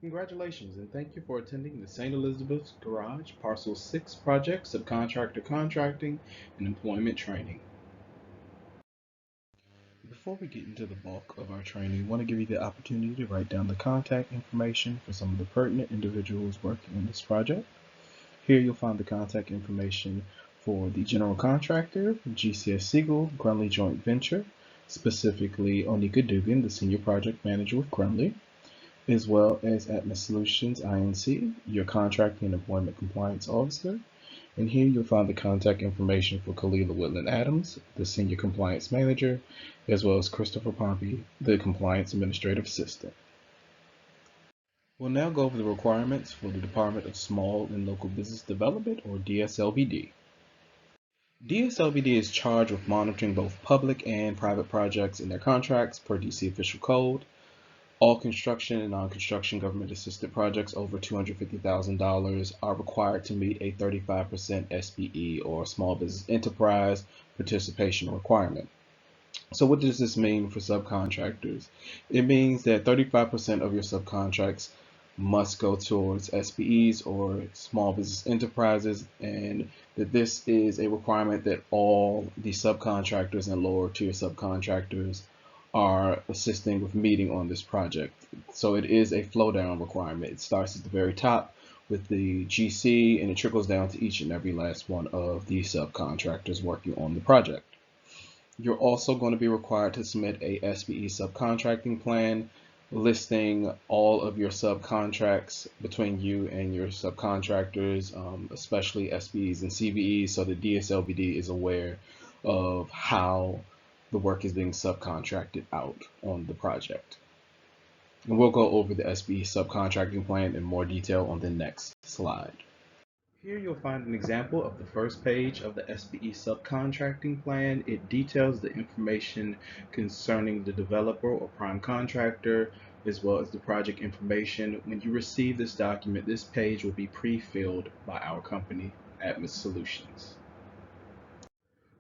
Congratulations and thank you for attending the St. Elizabeth's Garage Parcel 6 project, subcontractor contracting, and employment training. Before we get into the bulk of our training, I want to give you the opportunity to write down the contact information for some of the pertinent individuals working on this project. Here you'll find the contact information for the general contractor, GCS Siegel, Grunley Joint Venture, specifically Onika Dugan, the senior project manager with Grunley, as well as Atmos Solutions Inc., your contracting and employment compliance officer. And here you'll find the contact information for Kalila Whitland Adams, the senior compliance manager, as well as Christopher Pompey, the compliance administrative assistant. We'll now go over the requirements for the Department of Small and Local Business Development, or DSLBD. DSLBD is charged with monitoring both public and private projects and their contracts per DC official code. All construction and non-construction government-assisted projects over $250,000 are required to meet a 35% SBE, or Small Business Enterprise participation requirement. So what does this mean for subcontractors? It means that 35% of your subcontracts must go towards SBEs, or small business enterprises, and that this is a requirement that all the subcontractors and lower tier subcontractors are assisting with meeting on this project. So it is a flow down requirement. It starts at the very top with the GC and it trickles down to each and every last one of the subcontractors working on the project. You're also going to be required to submit a SBE subcontracting plan listing all of your subcontracts between you and your subcontractors, especially SBEs and CBEs, so the DSLBD is aware of how the work is being subcontracted out on the project. And we'll go over the SBE subcontracting plan in more detail on the next slide. Here you'll find an example of the first page of the SBE subcontracting plan. It details the information concerning the developer or prime contractor, as well as the project information. When you receive this document, this page will be pre-filled by our company, Atmos Solutions.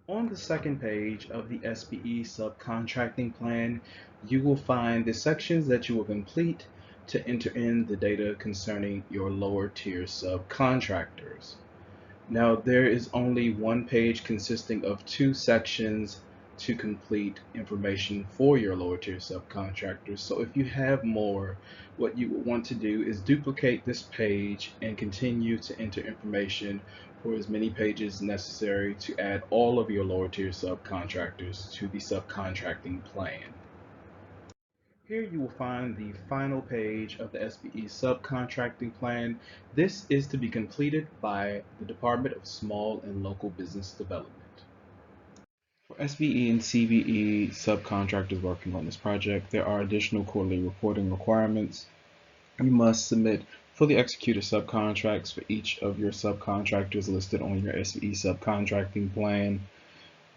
On the second page of the SBE subcontracting plan, you will find the sections that you will complete to enter in the data concerning your lower tier subcontractors. Now, there is only one page consisting of two sections to complete information for your lower tier subcontractors. So if you have more, what you would want to do is duplicate this page and continue to enter information for as many pages necessary to add all of your lower tier subcontractors to the subcontracting plan. Here you will find the final page of the SBE subcontracting plan. This is to be completed by the Department of Small and Local Business Development. For SBE and CBE subcontractors working on this project, there are additional quarterly reporting requirements. You must submit fully executed subcontracts for each of your subcontractors listed on your SBE subcontracting plan.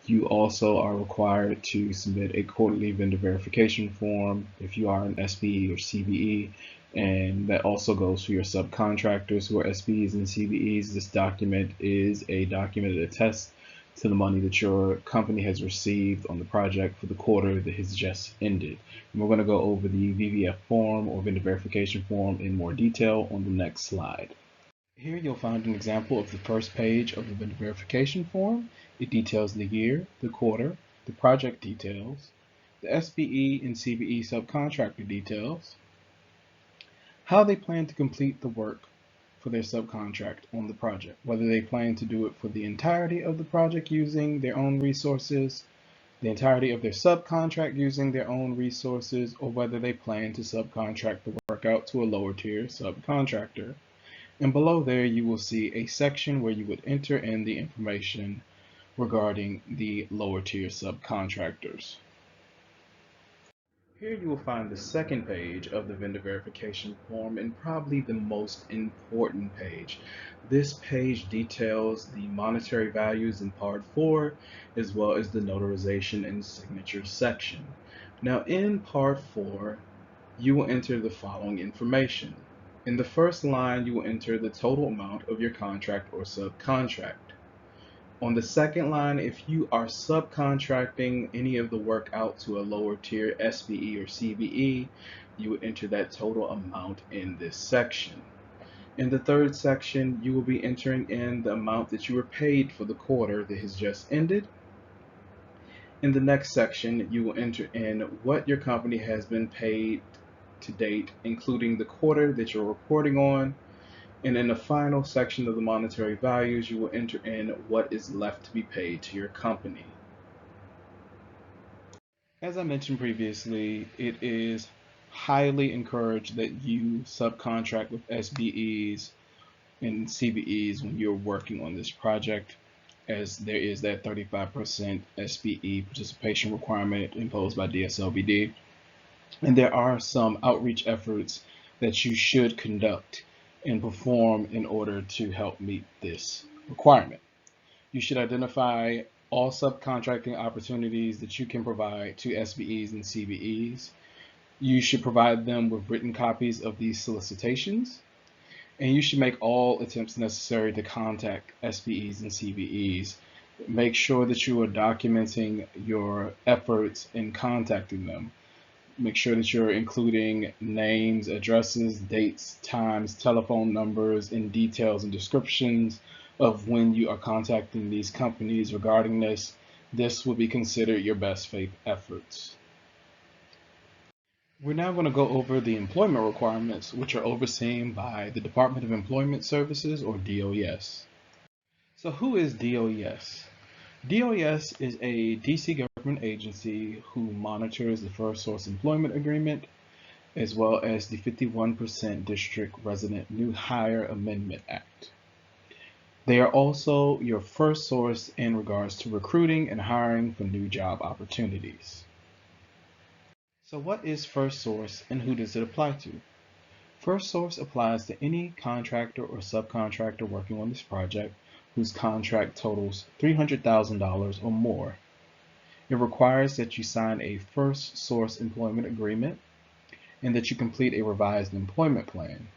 You also are required to submit a quarterly vendor verification form if you are an SBE or CBE, and that also goes for your subcontractors who are SBEs and CBEs. This document is a document that attests to the money that your company has received on the project for the quarter that has just ended. And we're going to go over the VVF form, or vendor verification form, in more detail on the next slide. Here you'll find an example of the first page of the vendor verification form. It details the year, the quarter, the project details, the SBE and CBE subcontractor details, how they plan to complete the work for their subcontract on the project, whether they plan to do it for the entirety of the project using their own resources, the entirety of their subcontract using their own resources, or whether they plan to subcontract the work out to a lower tier subcontractor. And below there you will see a section where you would enter in the information regarding the lower tier subcontractors. Here you will find the second page of the vendor verification form, and probably the most important page. This page details the monetary values in Part 4, as well as the notarization and signature section. Now in Part 4, you will enter the following information. In the first line, you will enter the total amount of your contract or subcontract. On the second line, if you are subcontracting any of the work out to a lower tier SBE or CBE, you would enter that total amount in this section. In the third section, you will be entering in the amount that you were paid for the quarter that has just ended. In the next section, you will enter in what your company has been paid to date, including the quarter that you're reporting on. And in the final section of the monetary values, you will enter in what is left to be paid to your company. As I mentioned previously, it is highly encouraged that you subcontract with SBEs and CBEs when you're working on this project, as there is that 35% SBE participation requirement imposed by DSLBD. And there are some outreach efforts that you should conduct and perform in order to help meet this requirement. You should identify all subcontracting opportunities that you can provide to SBEs and CBEs. You should provide them with written copies of these solicitations, and you should make all attempts necessary to contact SBEs and CBEs. Make sure that you are documenting your efforts in contacting them. Make sure that you're including names, addresses, dates, times, telephone numbers, and details and descriptions of when you are contacting these companies regarding this. This will be considered your best faith efforts. We're now going to go over the employment requirements, which are overseen by the Department of Employment Services, or DOES. So who is DOES? DOES is a DC government agency who monitors the First Source Employment Agreement, as well as the 51% District Resident New Hire Amendment Act. They are also your first source in regards to recruiting and hiring for new job opportunities. So what is First Source and who does it apply to? First Source applies to any contractor or subcontractor working on this project whose contract totals $300,000 or more. It requires that you sign a First Source employment agreement and that you complete a revised employment plan.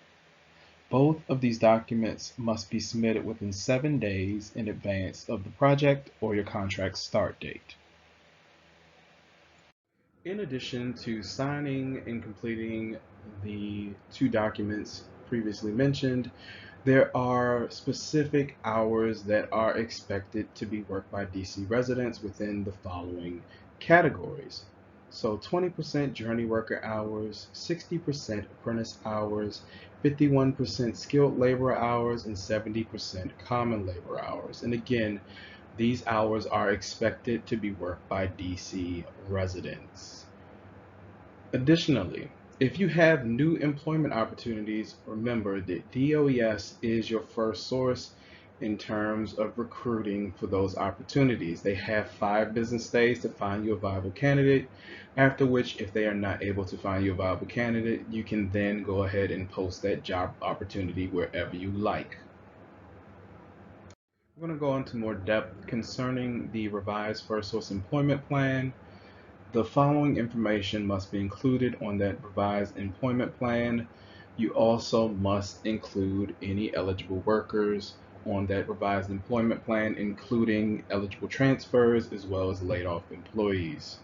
Both of these documents must be submitted within 7 days in advance of the project or your contract start date. In addition to signing and completing the 2 documents previously mentioned, there are specific hours that are expected to be worked by DC residents within the following categories. So 20% journey worker hours, 60% apprentice hours, 51% skilled labor hours, and 70% common labor hours. And again, these hours are expected to be worked by DC residents. Additionally, if you have new employment opportunities, remember that DOES is your first source in terms of recruiting for those opportunities. They have 5 business days to find you a viable candidate, after which, if they are not able to find you a viable candidate, you can then go ahead and post that job opportunity wherever you like. We're going to go into more depth concerning the revised First Source Employment Plan. The following information must be included on that revised employment plan. You also must include any eligible workers on that revised employment plan, including eligible transfers as well as laid off employees.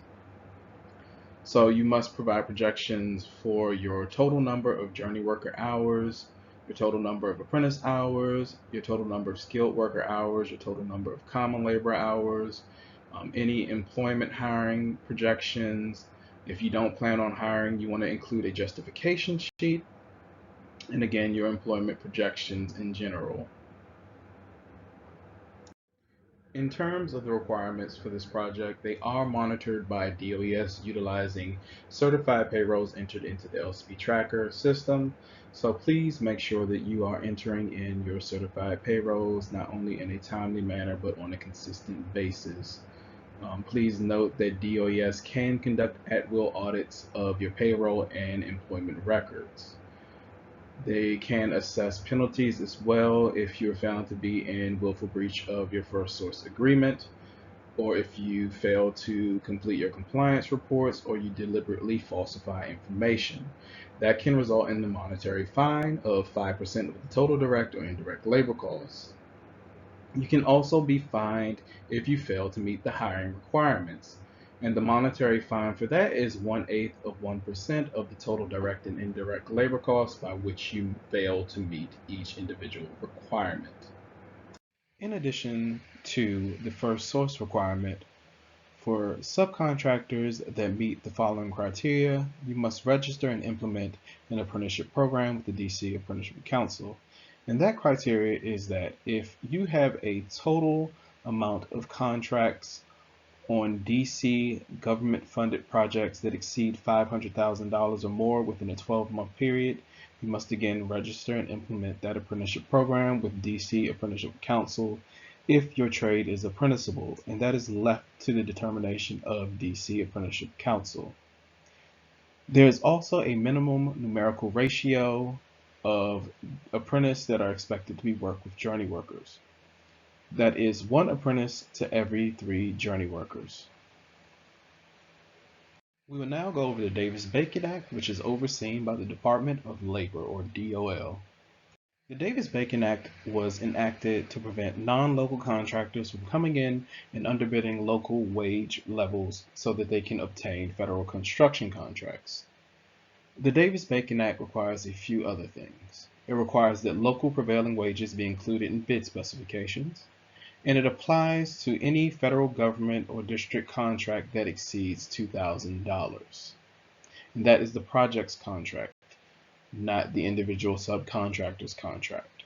So you must provide projections for your total number of journey worker hours, your total number of apprentice hours, your total number of skilled worker hours, your total number of common labor hours, any employment hiring projections. If you don't plan on hiring, you want to include a justification sheet, and again, your employment projections in general. In terms of the requirements for this project, they are monitored by DOES utilizing certified payrolls entered into the LCP tracker system. So please make sure that you are entering in your certified payrolls not only in a timely manner but on a consistent basis. Please note that DOES can conduct at-will audits of your payroll and employment records. They can assess penalties as well if you're found to be in willful breach of your First Source agreement, or if you fail to complete your compliance reports, or you deliberately falsify information. That can result in the monetary fine of 5% of the total direct or indirect labor costs. You can also be fined if you fail to meet the hiring requirements. And the monetary fine for that is 1/8 of 1% of the total direct and indirect labor costs by which you fail to meet each individual requirement. In addition to the first source requirement, for subcontractors that meet the following criteria, you must register and implement an apprenticeship program with the DC Apprenticeship Council. And that criteria is that if you have a total amount of contracts on DC government funded projects that exceed $500,000 or more within a 12-month period, you must again register and implement that apprenticeship program with DC Apprenticeship Council if your trade is apprenticeable, and that is left to the determination of DC Apprenticeship Council. There is also a minimum numerical ratio of apprentices that are expected to be worked with journey workers. That is 1 apprentice to every 3 journey workers. We will now go over the Davis-Bacon Act, which is overseen by the Department of Labor, or DOL. The Davis-Bacon Act was enacted to prevent non-local contractors from coming in and underbidding local wage levels so that they can obtain federal construction contracts. The Davis-Bacon Act requires a few other things. It requires that local prevailing wages be included in bid specifications, and it applies to any federal government or district contract that exceeds $2,000. And that is the project's contract, not the individual subcontractor's contract.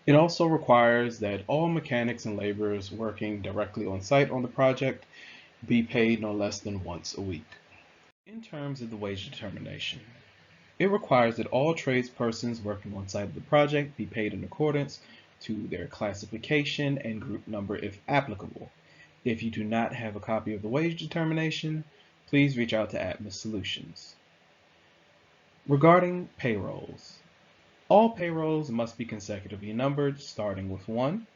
It also requires that all mechanics and laborers working directly on site on the project be paid no less than once a week. In terms of the wage determination, it requires that all tradespersons working on site of the project be paid in accordance to their classification and group number if applicable. If you do not have a copy of the wage determination, please reach out to Atmos Solutions. Regarding payrolls, all payrolls must be consecutively numbered, starting with 1.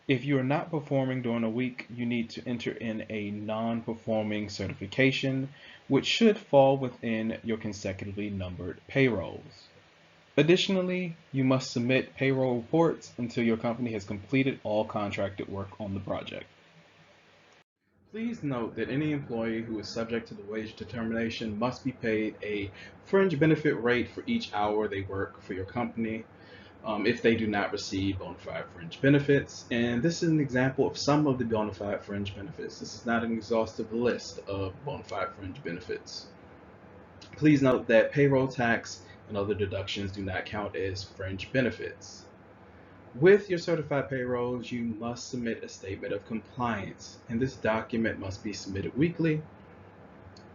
If you are not performing during a week, you need to enter in a non-performing certification, which should fall within your consecutively numbered payrolls. Additionally, you must submit payroll reports until your company has completed all contracted work on the project. Please note that any employee who is subject to the wage determination must be paid a fringe benefit rate for each hour they work for your company if they do not receive bona fide fringe benefits. And this is an example of some of the bona fide fringe benefits. This is not an exhaustive list of bona fide fringe benefits. Please note that payroll tax and other deductions do not count as fringe benefits. With your certified payrolls, you must submit a statement of compliance, and this document must be submitted weekly,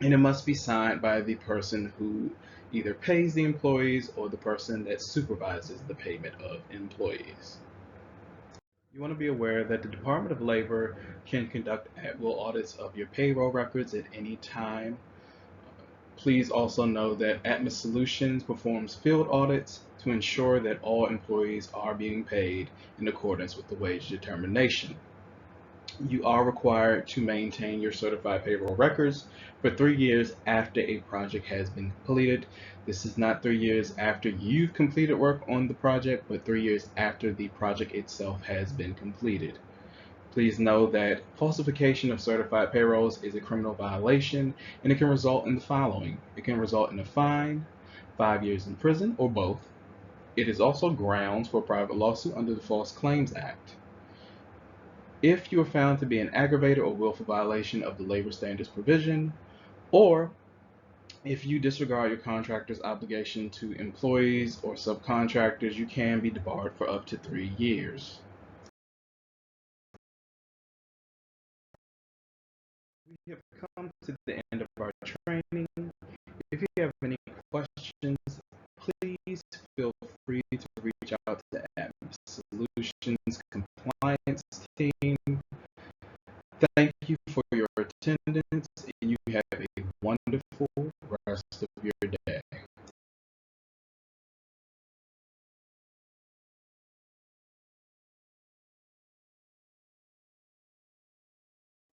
and it must be signed by the person who either pays the employees or the person that supervises the payment of employees. You want to be aware that the Department of Labor can conduct at-will audits of your payroll records at any time. Please also know that Atmos Solutions performs field audits to ensure that all employees are being paid in accordance with the wage determination. You are required to maintain your certified payroll records for 3 years after a project has been completed. This is not 3 years after you've completed work on the project, but 3 years after the project itself has been completed. Please know that falsification of certified payrolls is a criminal violation, and it can result in the following. It can result in a fine, 5 years in prison, or both. It is also grounds for a private lawsuit under the False Claims Act. If you are found to be an aggravated or willful violation of the labor standards provision, or if you disregard your contractor's obligation to employees or subcontractors, you can be debarred for up to 3 years. We have come to the end of our training. If you have any questions, please feel free to reach out to the Atmos Solutions Compliance team. Thank